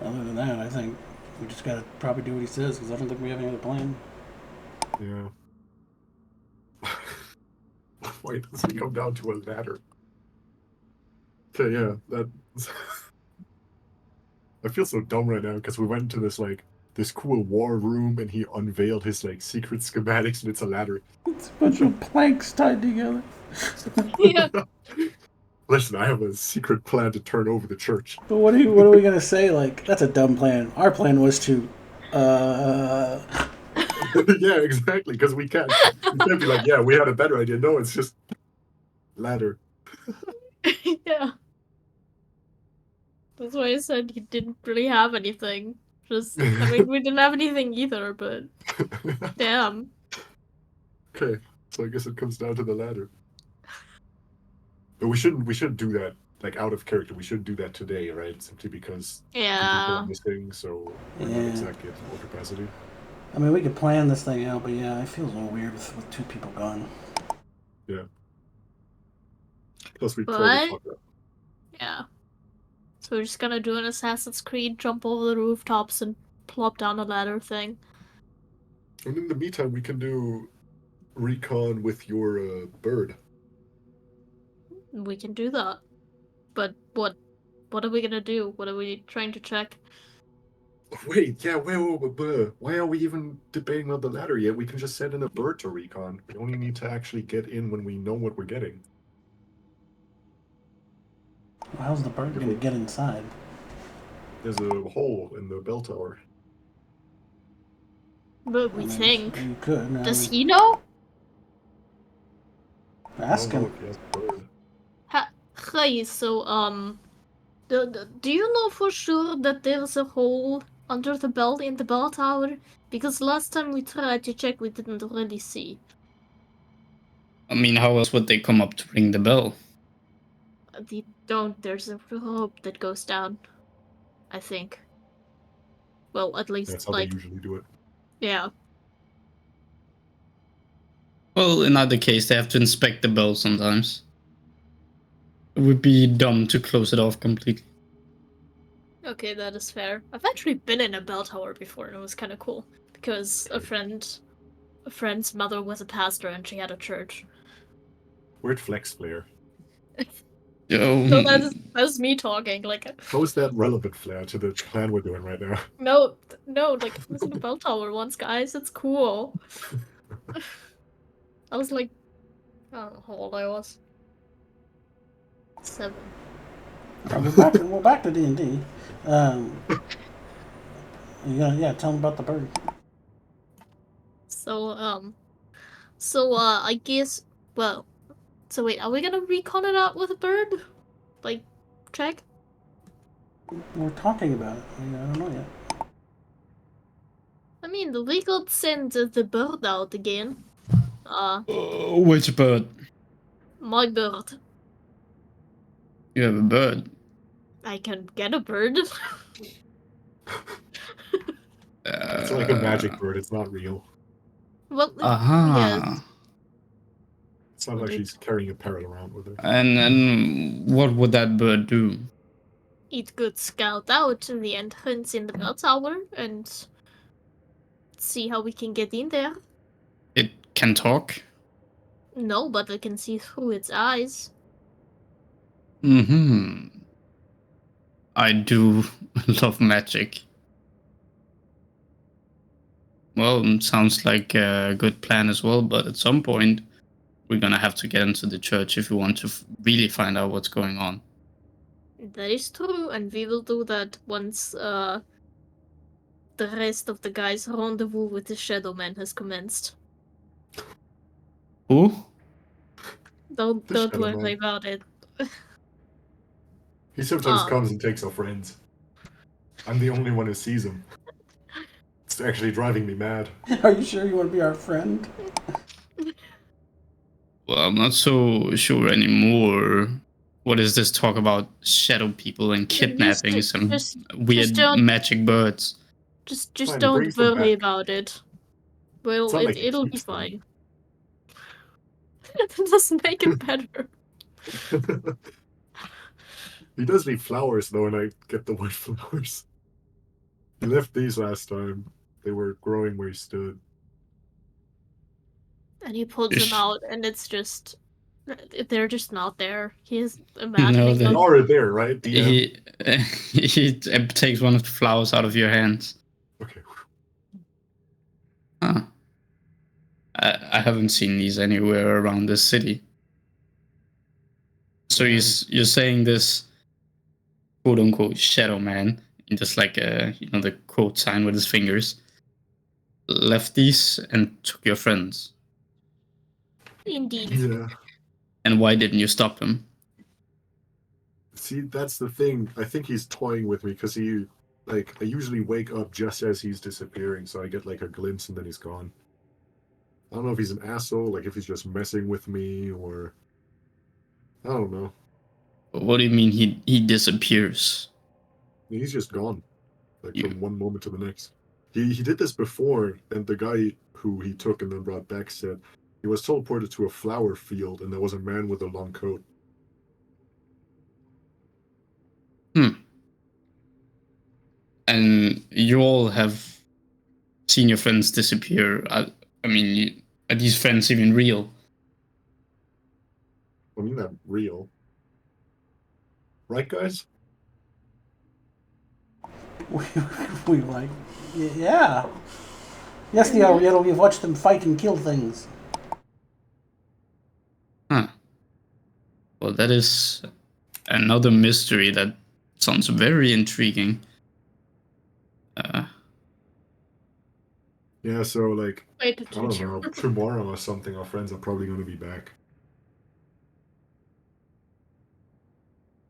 Other than that, I think we just gotta probably do what he says because I don't think we have any other plan. Yeah. Why does it come down to a ladder? Okay, yeah, that. I feel so dumb right now because we went into this cool war room and he unveiled his secret schematics and it's a ladder. It's a bunch of planks tied together. Yeah. Listen, I have a secret plan to turn over the church. But what are we gonna say? Like, that's a dumb plan. Our plan was to, Yeah, exactly. Because we can't be like, yeah, we had a better idea. No, it's just ladder. Yeah. That's why I said you didn't really have anything. I mean, we didn't have anything either, but damn. Okay, so I guess it comes down to the ladder. But we shouldn't do that out of character. We shouldn't do that today, right? Simply because 2 people Yeah. are missing, so we're not Yeah. exactly at full capacity. I mean, we could plan this thing out, but yeah, it feels a little weird with 2 people gone. Yeah. Plus we But- totally fucked up. Yeah. So we're just gonna do an Assassin's Creed, jump over the rooftops and plop down a ladder thing. And in the meantime, we can do recon with your bird. We can do that. But what are we gonna do? What are we trying to check? Wait, yeah, wait. Why are we even debating on the ladder yet? We can just send in a bird to recon. We only need to actually get in when we know what we're getting. Well, how's the bird gonna get inside? There's a hole in the bell tower. But I we mean, think. you could. I Does mean, he know? I ask don't know him. if he has a bird. Hey, so, do you know for sure that there's a hole under the bell in the bell tower? Because last time we tried to check, we didn't really see. I mean, how else would they come up to ring the bell? They don't. There's a rope that goes down, I think. Well, at least, That's how they usually do it. yeah. Well, in either case, they have to inspect the bell sometimes. It would be dumb to close it off completely. Okay, that is fair. I've actually been in a bell tower before, and it was kind of cool because a friend's mother was a pastor, and she had a church. Weird flex flare. So that's me talking. Like, How is that relevant, Flair, to the plan we're doing right now? no, like I was in a bell tower once, guys. It's cool. I was like, I don't know how old I was. 7. We're back to D&D. Yeah, tell him about the bird. So, I guess, well, so wait, are we gonna recon it out with a bird? Like, check? We're talking about it. I don't know yet. I mean, we could send the bird out again. Which bird? My bird. You have a bird. I can get a bird. It's like a magic bird. It's not real. Well, yes. Aha. It's not But like she's carrying a parrot around with her. And what would that bird do? It could scout out the entrance in the bell tower and see how we can get in there. It can talk? No, but I can see through its eyes. Mm-hmm. I do love magic. Well, sounds like a good plan as well, but at some point, we're gonna have to get into the church if we want to really find out what's going on. That is true, and we will do that once the rest of the guys' rendezvous with the Shadow Man has commenced. Who? Don't The Shadow worry Man. about it. He sometimes Ah. comes and takes our friends. I'm the only one who sees him. It's actually driving me mad. Are you sure you want to be our friend? Well, I'm not so sure anymore. What is this talk about shadow people and kidnappings and weird don't magic birds? just Fine, he don't brings them worry back. about it. Well, It's not like he it'll be keeps them. fine. That doesn't make it better. He does leave flowers though, and I get the white flowers. He left these last time. They were growing where he stood. And he pulls them Ish. out, and it's just they're just not there. He's No, imagining They them. are there, right? DM. he takes one of the flowers out of your hands. Okay. Huh. I haven't seen these anywhere around this city. So you're saying this quote unquote shadow man, just like the quote sign with his fingers, left these and took your friends. Indeed. Yeah. And why didn't you stop him? See, that's the thing. I think he's toying with me because I usually wake up just as he's disappearing, so I get like a glimpse and then he's gone. I don't know if he's an asshole, like if he's just messing with me, or I don't know. What do you mean he disappears? He's just gone, like You from one moment to the next. He did this before, and the guy who he took and then brought back said he was teleported to a flower field, and there was a man with a long coat. and you all have seen your friends disappear. I mean, are these friends even real? I mean, not real, right, guys? we like, yeah. Yes, the Ariel, we've watched them fight and kill things. Huh. Well, that is another mystery that sounds very intriguing. Yeah, so like Wait, I don't know, tomorrow or something, our friends are probably gonna be back.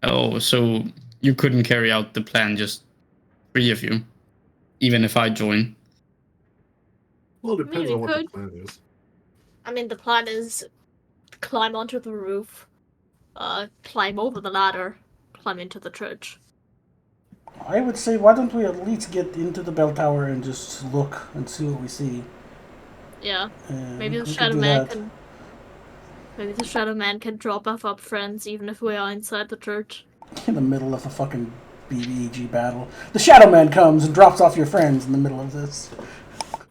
Oh, so you couldn't carry out the plan, just 3 of you, even if I join. Well, it I mean, depends we on what the could. plan is. I mean, the plan is climb onto the roof, climb over the ladder, climb into the church. I would say, why don't we at least get into the bell tower and just look and see what we see? Yeah, maybe the We could Shadow do Man that. can. Maybe the Shadow Man can drop off our friends even if we are inside the church. In the middle of a fucking BBG battle. The Shadow Man comes and drops off your friends in the middle of this.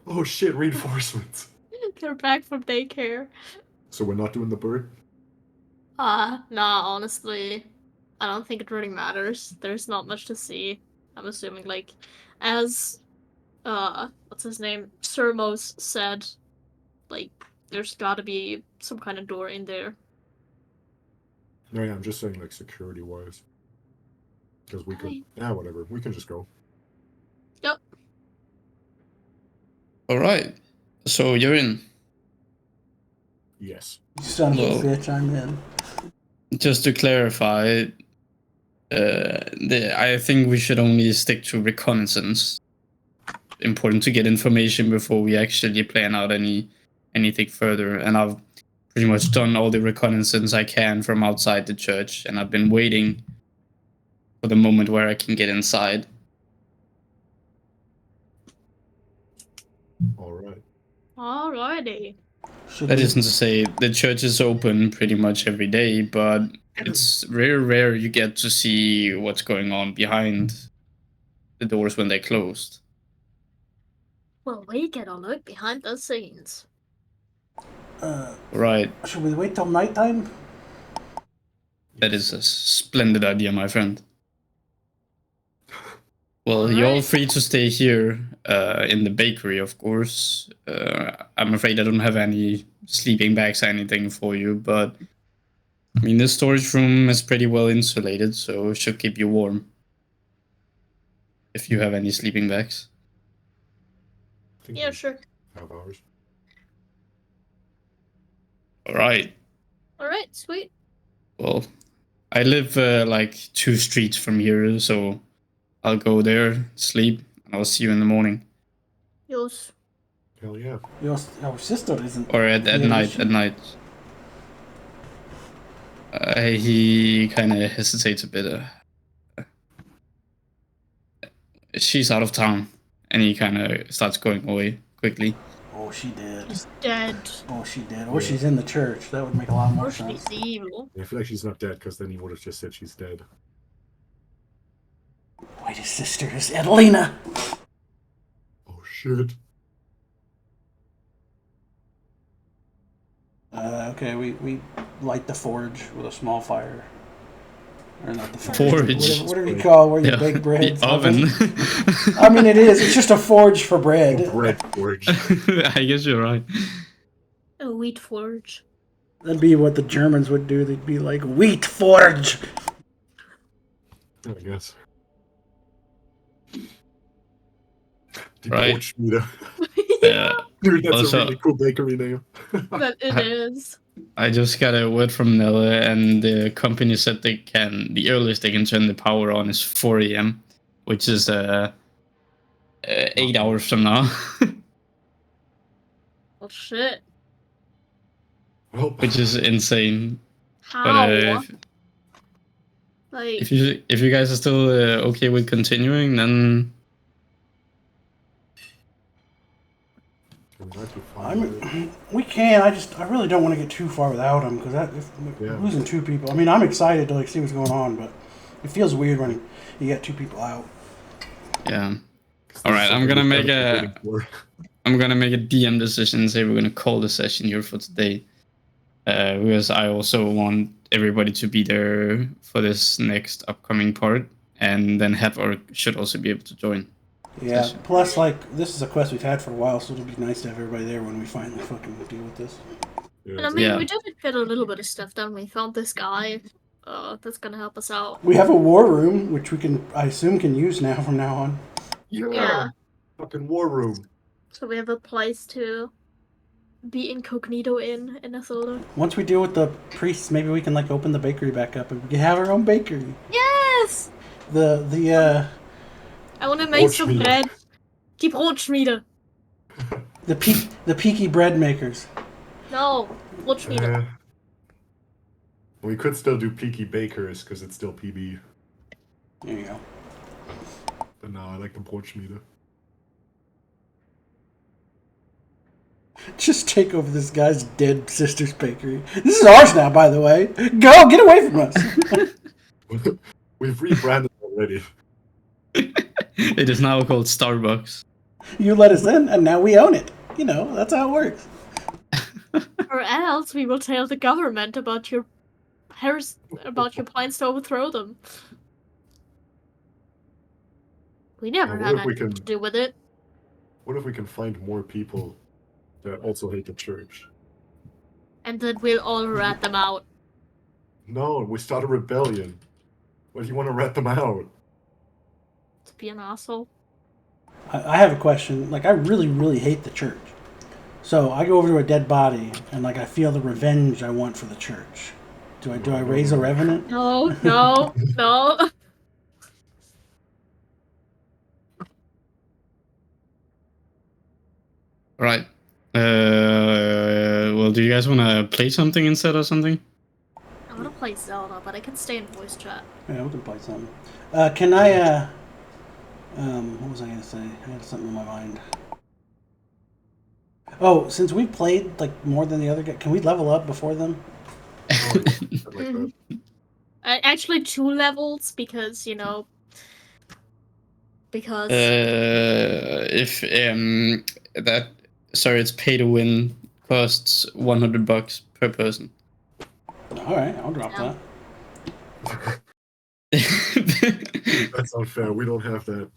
Oh shit, reinforcements. They're back from daycare. So we're not doing the bird? Nah, honestly, I don't think it really matters. There's not much to see. I'm assuming, like, as, what's his name? Sermos said, like, there's gotta be some kind of door in there. No, yeah, I'm just saying like security wise. Because we could whatever. We can just go. Yep. All right. So you're in. Yes. You son of a Well- bitch, I'm in. Just to clarify, I think we should only stick to reconnaissance. Important to get information before we actually plan out anything further. And I've pretty much done all the reconnaissance I can from outside the church, and I've been waiting for the moment where I can get inside. Alright. Alrighty. Should That we- isn't to say the church is open pretty much every day, but it's rare you get to see what's going on behind the doors when they're closed. Well, we get a look behind the scenes. Right. Should we wait till nighttime? That is a splendid idea, my friend. Well, Alright. you're all free to stay here in the bakery, of course. I'm afraid I don't have any sleeping bags or anything for you, but I mean, the storage room is pretty well insulated, so it should keep you warm. If you have any sleeping bags. I think Yeah, we sure. have ours. Alright. Alright, sweet. Well, I live like 2 streets from here, so I'll go there, sleep, and I'll see you in the morning. Yours. Hell yeah. Our sister isn't. Or at here, is night, she? at night. He kind of hesitates a bit. She's out of town, and he kind of starts going away quickly. Oh, she did. She's dead. Oh, she did. Yeah. Or she's in the church. That would make a lot more Or sense. she's evil. I feel like she's not dead because then he would have just said she's dead. Wait, his sister is Adelina. Oh shit. Okay, we light the forge with a small fire. Or not the Forge? Whatever you call where you Yeah, bake bread. the oven. I mean, it is. It's just a forge for bread. Bread forge. I guess you're right. A wheat forge. That'd be what the Germans would do. They'd be like, wheat forge. I guess. Right. Debauched meter. Yeah. Dude, that's Also- a really cool bakery name. But it is. I just got a word from Nella, and the company said the earliest they can turn the power on is 4 a.m., which is 8 hours from now. Well, shit. Well, Which is insane. How? But Like, if you guys are still okay with continuing, then I'd be fine with it. We can. I really don't want to get too far without him because Yeah. losing 2 people. I mean, I'm excited to like see what's going on, but it feels weird when you get 2 people out. yeah. 'Cause All this right, is I'm something gonna we've make been a- waiting for. I'm gonna make a DM decision and say we're gonna call the session here for today. Because I also want everybody to be there for this next upcoming part, and then Heather should also be able to join. Yeah. Session. Plus, like, this is a quest we've had for a while, so it'll be nice to have everybody there when we finally fucking deal with this. Yeah, and I mean, Yeah. we did get a little bit of stuff done. We found this guy. That's gonna help us out. We have a war room, which we can, I assume, can use now from now on. yeah. Yeah. Fucking war room. So we have a place to be incognito in Athilda. Once we deal with the priests, maybe we can like open the bakery back up and we can have our own bakery. Yes! The I want to make some Brotschmiede. bread. Die Brotschmiede. the peaky bread makers. No, Brotschmiede. We could still do Peaky Bakers because it's still PB. There you go. But no, I like the Brotschmiede. Just take over this guy's dead sister's bakery. This is ours now, by the way. Go, get away from us. We've rebranded already. It is now called Starbucks. You let us in, and now we own it. You know, that's how it works. Or else we will tell the government about your plans to overthrow them. We never What had if we anything can- to do with it. What if we can find more people that also hate the church? And then we'll all rat them out. No, we start a rebellion. Why do you want to rat them out? To be an asshole. I have a question. Like, I really, really hate the church. So I go over to a dead body, and like I feel the revenge I want for the church. Do I raise a revenant? No, no, no. Right. Well, do you guys want to play something instead or something? I want to play Zelda, but I can stay in voice chat. Yeah, we can play something. Can I, what was I going to say? I had something in my mind. Oh, since we played, like, more than the other guy, can we level up before them? Oh, yeah, I like that. Actually, 2 levels, because, you know... Because... If that it's pay to win, costs $100 per person. All right, I'll drop Yeah. that. That's unfair. We don't have that.